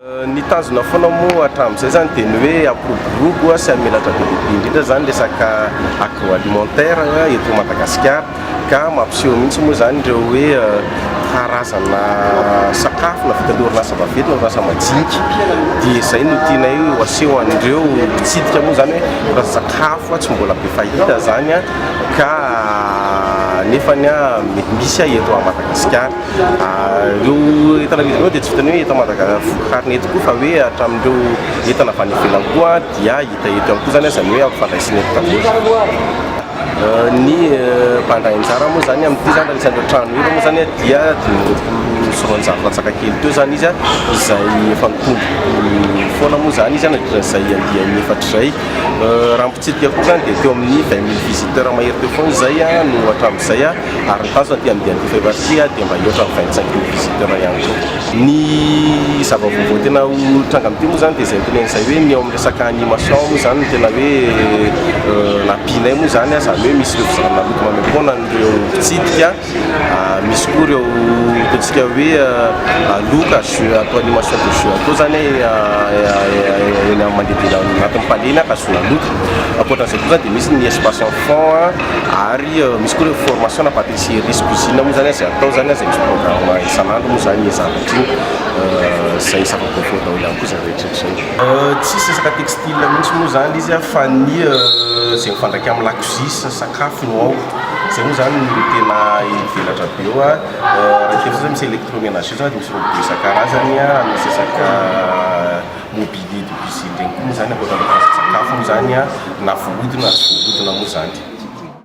Ny tanjona foana moa hatramin'izay zany dia ny hoe ampiroborobo sy hamelatra be lehibe indrindra zany resaka agroalimentaire eto Madagasikara ka mampiseho mihitsy moa zany ireo hoe karazana sakafo na vita ny orinasa vaventy na orinasa majinika dia izay no tianay ho aseho an'ireo mpitsidika moa zany hoe orinasa sakafo tsy mbola be fahita zany ka nefany mety misy eto Madagasikara. Ireo entana vidinao dia tsy vitany hoe eto Madagasikara fokarina eto koa fa hoe hatramin'ireo entana avy any ivelany koa dia hita eto ihany koa zany izany hoe ampifandraisana eto daholo. Ny mpandray anjara moa zany amin'ity zany anisan'ireo trano hira moa zany dia 500 latsaka kely teo zany izy izay efa mitombo foana moa zany izy izay andiany efatra izay. Raha mpitsidika koa zany dia teo amin'ny 20 000 visiteurs mahery teo foana izay no hatramin'izay ary ny tanjona dia amin'ny fevrier dia mba eo hatramin'ny 25 000 visiteurs ihany koa. Ny zava-baovao tena ho tranga amin'ity moa zany dia izay tenen'izay hoe ny eo amin'ny resaka animation moa zany tena hoe nampianay moa zany zany hoe misy ireo fizarana loka mamepona ireo mpitsidika, misy koa ireo ataontsika hoe loka atao animation de jeu atao zany eny mandeha anatin'ny palais akasoana loka. Ankoatran'izay koa zany dia misy ny espace enfant ary misy koa ireo formation na pâtisserie sy cuisine moa zany izay atao zany izay misy programme isan'andro moa zany zavatra iny izay zava-baovao daholo ihany koa zany rehetrarehetra izay. Tsisy resaka textile mihitsy moa zany izy fa ny izay mifandraika amin'ny lakozia sakafo no ao. Izay moa zany no tena ivelatra be eo raha teo zany misy électroménager zany misy robo isan-karazany misy resaka mobilier de cuisine regny koa moa zany ankoatran'ireo sakafo moa zany na voahodina sy voahodina moa zany.